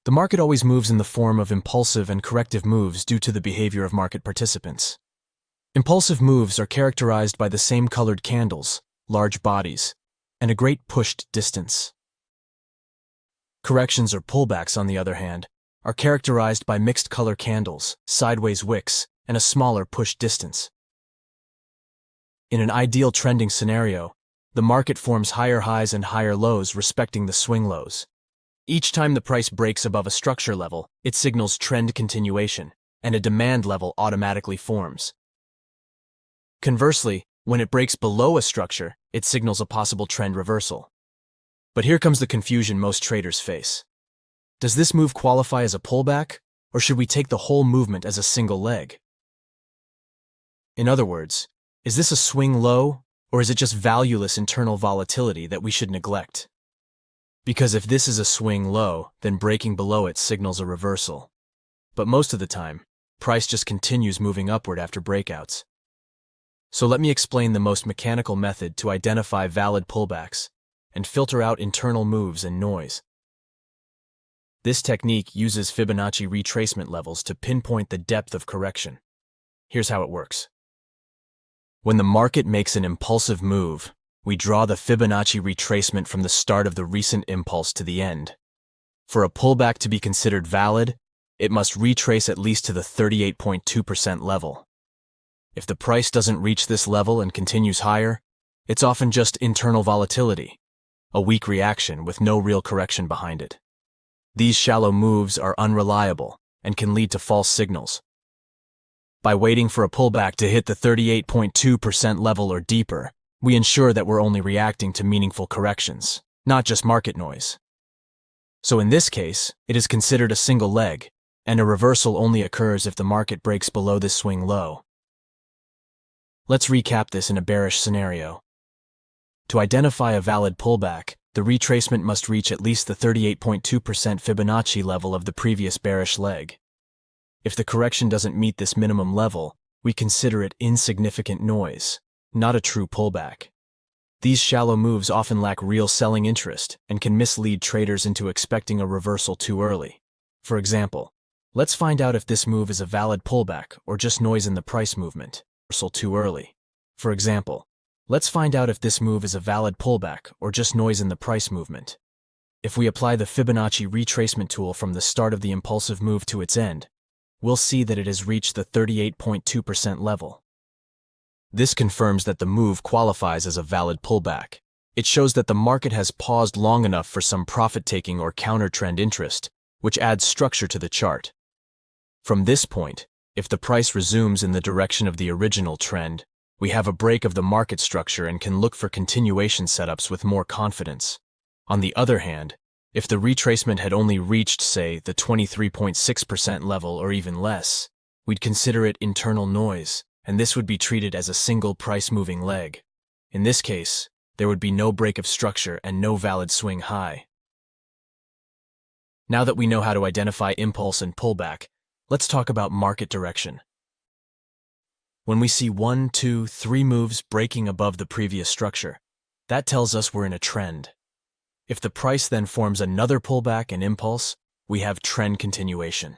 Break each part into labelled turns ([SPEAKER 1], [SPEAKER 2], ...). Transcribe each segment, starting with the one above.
[SPEAKER 1] The market always moves in the form of impulsive and corrective moves due to the behavior of market participants. Impulsive moves are characterized by the same colored candles, large bodies, and a great pushed distance. Corrections or pullbacks, on the other hand, are characterized by mixed color candles, sideways wicks, and a smaller push distance. In an ideal trending scenario, the market forms higher highs and higher lows respecting the swing lows. Each time the price breaks above a structure level, it signals trend continuation, and a demand level automatically forms. Conversely, when it breaks below a structure, it signals a possible trend reversal. But here comes the confusion most traders face. Does this move qualify as a pullback, or should we take the whole movement as a single leg? In other words, is this a swing low, or is it just valueless internal volatility that we should neglect? Because if this is a swing low, then breaking below it signals a reversal. But most of the time, price just continues moving upward after breakouts. So let me explain the most mechanical method to identify valid pullbacks and filter out internal moves and noise. This technique uses Fibonacci retracement levels to pinpoint the depth of correction. Here's how it works. When the market makes an impulsive move, we draw the Fibonacci retracement from the start of the recent impulse to the end. For a pullback to be considered valid, it must retrace at least to the 38.2% level. If the price doesn't reach this level and continues higher, it's often just internal volatility, a weak reaction with no real correction behind it. These shallow moves are unreliable and can lead to false signals. By waiting for a pullback to hit the 38.2% level or deeper, we ensure that we're only reacting to meaningful corrections, not just market noise. So in this case, it is considered a single leg, and a reversal only occurs if the market breaks below this swing low. Let's recap this in a bearish scenario. To identify a valid pullback, the retracement must reach at least the 38.2% Fibonacci level of the previous bearish leg. If the correction doesn't meet this minimum level, we consider it insignificant noise, not a true pullback. These shallow moves often lack real selling interest and can mislead traders into expecting a reversal too early. For example, let's find out if this move is a valid pullback or just noise in the price movement. Reversal too early. For example, let's find out if this move is a valid pullback or just noise in the price movement. If we apply the Fibonacci retracement tool from the start of the impulsive move to its end, we'll see that it has reached the 38.2% level. This confirms that the move qualifies as a valid pullback. It shows that the market has paused long enough for some profit-taking or counter-trend interest, which adds structure to the chart. From this point, if the price resumes in the direction of the original trend, we have a break of the market structure and can look for continuation setups with more confidence. On the other hand, if the retracement had only reached, say, the 23.6% level or even less, we'd consider it internal noise, and this would be treated as a single price-moving leg. In this case, there would be no break of structure and no valid swing high. Now that we know how to identify impulse and pullback, let's talk about market direction. When we see 1, 2, 3 moves breaking above the previous structure, that tells us we're in a trend. If the price then forms another pullback and impulse, we have trend continuation.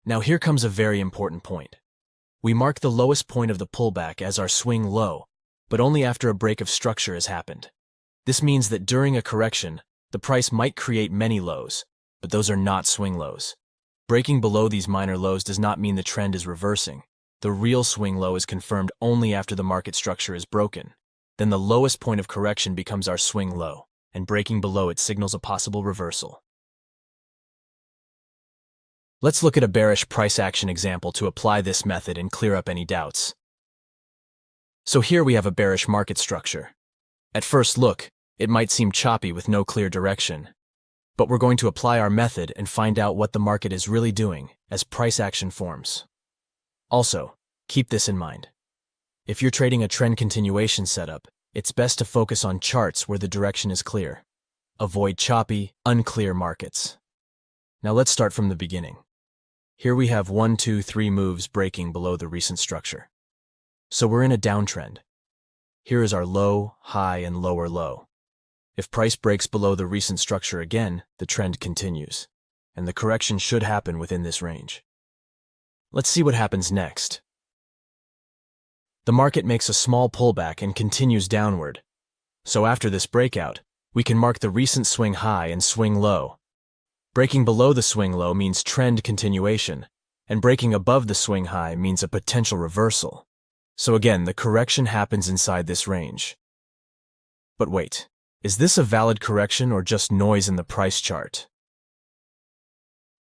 [SPEAKER 1] Now here comes a very important point. We mark the lowest point of the pullback as our swing low, but only after a break of structure has happened. This means that during a correction, the price might create many lows, but those are not swing lows. Breaking below these minor lows does not mean the trend is reversing. The real swing low is confirmed only after the market structure is broken. Then the lowest point of correction becomes our swing low, and breaking below it signals a possible reversal. Let's look at a bearish price action example to apply this method and clear up any doubts. So here we have a bearish market structure. At first look, it might seem choppy with no clear direction. But we're going to apply our method and find out what the market is really doing as price action forms. Also, keep this in mind. If you're trading a trend continuation setup, it's best to focus on charts where the direction is clear. Avoid choppy, unclear markets. Now let's start from the beginning. Here we have 1, 2, 3 moves breaking below the recent structure. So we're in a downtrend. Here is our low, high, and lower low. If price breaks below the recent structure again, the trend continues. and the correction should happen within this range. Let's see what happens next. The market makes a small pullback and continues downward. So after this breakout, we can mark the recent swing high and swing low. Breaking below the swing low means trend continuation, and breaking above the swing high means a potential reversal. So again, the correction happens inside this range. But wait, is this a valid correction or just noise in the price chart?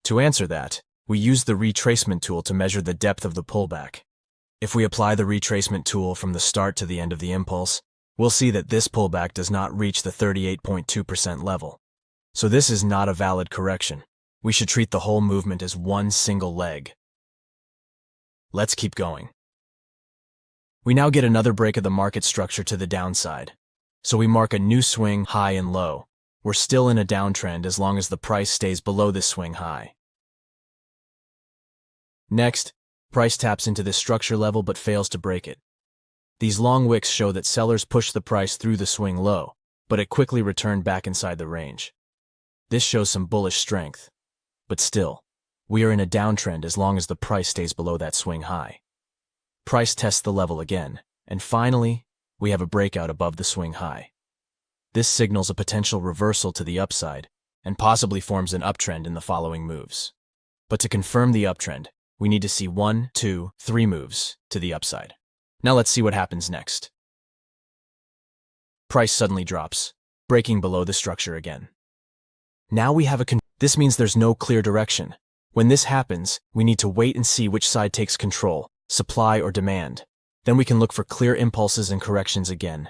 [SPEAKER 1] To answer that, we use the retracement tool to measure the depth of the pullback. If we apply the retracement tool from the start to the end of the impulse, we'll see that this pullback does not reach the 38.2% level. So this is not a valid correction. We should treat the whole movement as one single leg. Let's keep going. We now get another break of the market structure to the downside. So we mark a new swing high and low. We're still in a downtrend as long as the price stays below this swing high. Next, price taps into this structure level but fails to break it. These long wicks show that sellers pushed the price through the swing low, but it quickly returned back inside the range. This shows some bullish strength. But still, we are in a downtrend as long as the price stays below that swing high. Price tests the level again, and finally, we have a breakout above the swing high. This signals a potential reversal to the upside, and possibly forms an uptrend in the following moves. But to confirm the uptrend, we need to see 1, 2, 3 moves to the upside. Now let's see what happens next. Price suddenly drops, breaking below the structure again. Now we have this means there's no clear direction. When this happens, we need to wait and see which side takes control, supply or demand. Then we can look for clear impulses and corrections again.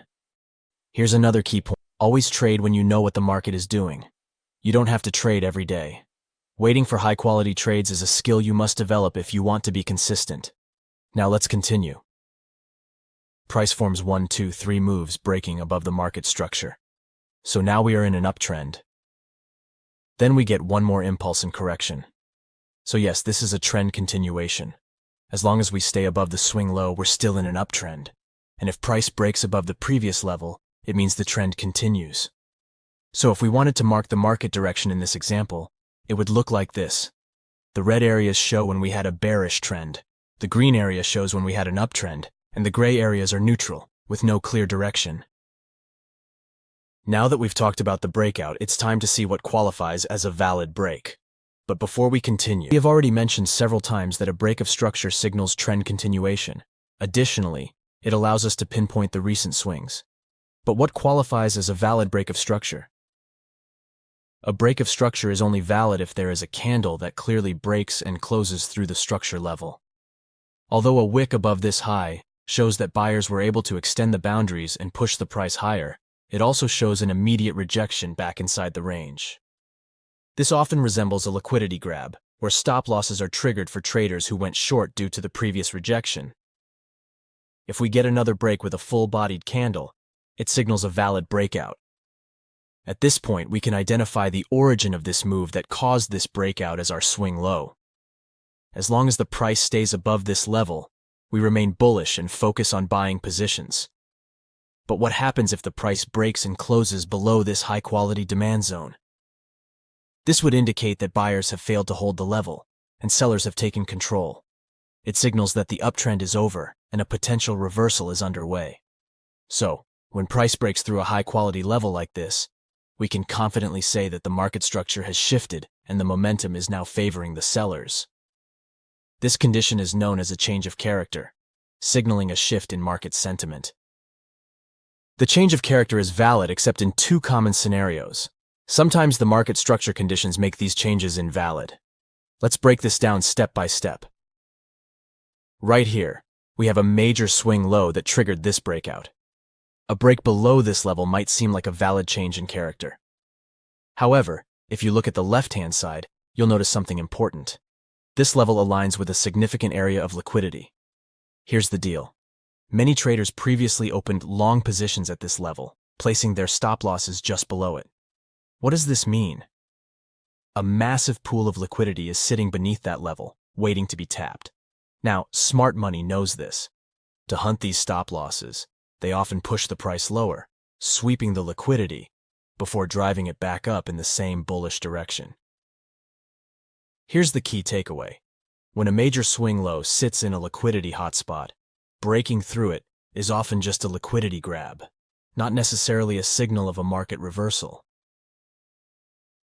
[SPEAKER 1] Here's another key point. Always trade when you know what the market is doing. You don't have to trade every day. Waiting for high-quality trades is a skill you must develop if you want to be consistent. Now let's continue. Price forms 1, 2, 3 moves breaking above the market structure. So now we are in an uptrend. Then we get one more impulse and correction. So yes, this is a trend continuation. As long as we stay above the swing low, we're still in an uptrend. And if price breaks above the previous level, it means the trend continues. So if we wanted to mark the market direction in this example, it would look like this. The red areas show when we had a bearish trend, the green area shows when we had an uptrend, and the gray areas are neutral, with no clear direction. Now that we've talked about the breakout, it's time to see what qualifies as a valid break. But before we continue, we have already mentioned several times that a break of structure signals trend continuation. Additionally, it allows us to pinpoint the recent swings. But what qualifies as a valid break of structure? A break of structure is only valid if there is a candle that clearly breaks and closes through the structure level. Although a wick above this high shows that buyers were able to extend the boundaries and push the price higher, it also shows an immediate rejection back inside the range. This often resembles a liquidity grab, where stop losses are triggered for traders who went short due to the previous rejection. If we get another break with a full-bodied candle, it signals a valid breakout. At this point, we can identify the origin of this move that caused this breakout as our swing low. As long as the price stays above this level, we remain bullish and focus on buying positions. But what happens if the price breaks and closes below this high-quality demand zone? This would indicate that buyers have failed to hold the level, and sellers have taken control. It signals that the uptrend is over and a potential reversal is underway. So, when price breaks through a high-quality level like this, we can confidently say that the market structure has shifted and the momentum is now favoring the sellers. This condition is known as a change of character, signaling a shift in market sentiment. The change of character is valid except in 2 common scenarios. Sometimes the market structure conditions make these changes invalid. Let's break this down step by step. Right here, we have a major swing low that triggered this breakout. A break below this level might seem like a valid change in character. However, if you look at the left-hand side, you'll notice something important. This level aligns with a significant area of liquidity. Here's the deal. Many traders previously opened long positions at this level, placing their stop losses just below it. What does this mean? A massive pool of liquidity is sitting beneath that level, waiting to be tapped. Now, smart money knows this. To hunt these stop losses, they often push the price lower, sweeping the liquidity, before driving it back up in the same bullish direction. Here's the key takeaway. When a major swing low sits in a liquidity hotspot, breaking through it is often just a liquidity grab, not necessarily a signal of a market reversal.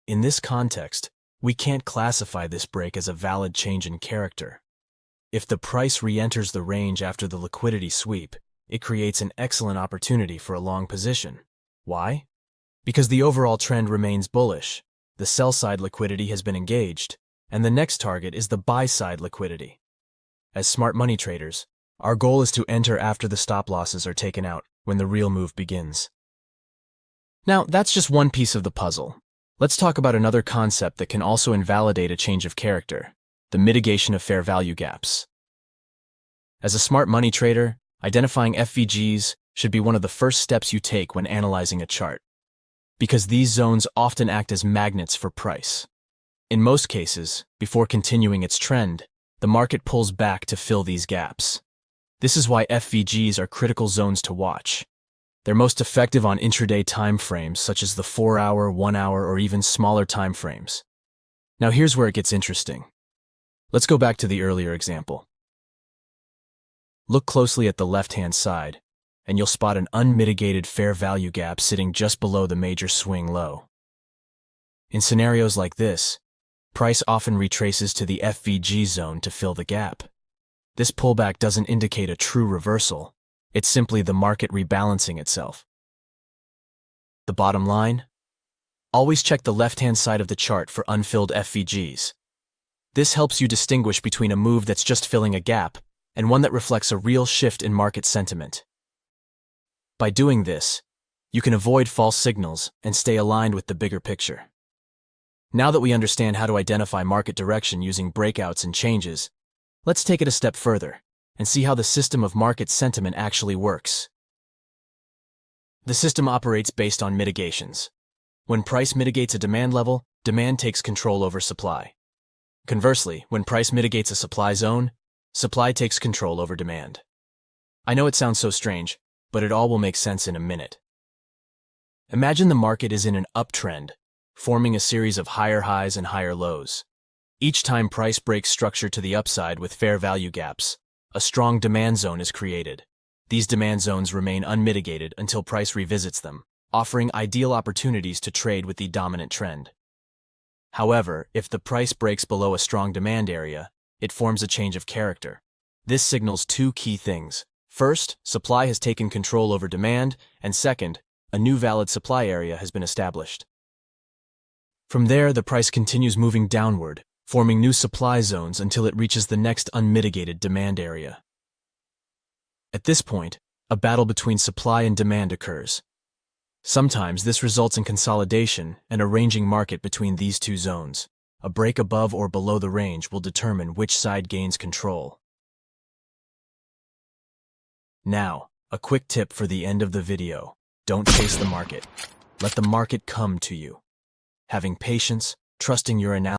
[SPEAKER 1] In this context, we can't classify this break as a valid change in character. If the price re-enters the range after the liquidity sweep, it creates an excellent opportunity for a long position. Why? Because the overall trend remains bullish, the sell-side liquidity has been engaged, and the next target is the buy-side liquidity. As smart money traders, our goal is to enter after the stop losses are taken out when the real move begins. Now, that's just one piece of the puzzle. Let's talk about another concept that can also invalidate a change of character: the mitigation of fair value gaps. As a smart money trader, identifying FVGs should be one of the first steps you take when analyzing a chart, because these zones often act as magnets for price. In most cases, before continuing its trend, the market pulls back to fill these gaps. This is why FVGs are critical zones to watch. They're most effective on intraday time frames such as the 4-hour, 1-hour, or even smaller time frames. Now here's where it gets interesting. Let's go back to the earlier example. Look closely at the left-hand side, and you'll spot an unmitigated fair value gap sitting just below the major swing low. In scenarios like this, price often retraces to the FVG zone to fill the gap. This pullback doesn't indicate a true reversal. It's simply the market rebalancing itself. The bottom line? Always check the left-hand side of the chart for unfilled FVGs. This helps you distinguish between a move that's just filling a gap and one that reflects a real shift in market sentiment. By doing this, you can avoid false signals and stay aligned with the bigger picture. Now that we understand how to identify market direction using breakouts and changes, let's take it a step further and see how the system of market sentiment actually works. The system operates based on mitigations. When price mitigates a demand level, demand takes control over supply. Conversely, when price mitigates a supply zone, supply takes control over demand. I know it sounds so strange, but it all will make sense in a minute. Imagine the market is in an uptrend, forming a series of higher highs and higher lows. Each time price breaks structure to the upside with fair value gaps, a strong demand zone is created. These demand zones remain unmitigated until price revisits them, offering ideal opportunities to trade with the dominant trend. However, if the price breaks below a strong demand area, it forms a change of character. This signals two key things. First, supply has taken control over demand, and second, a new valid supply area has been established. From there, the price continues moving downward, forming new supply zones until it reaches the next unmitigated demand area. At this point, a battle between supply and demand occurs. Sometimes this results in consolidation and a ranging market between these two zones. A break above or below the range will determine which side gains control. Now, a quick tip for the end of the video. Don't chase the market. Let the market come to you. Having patience, trusting your analysis,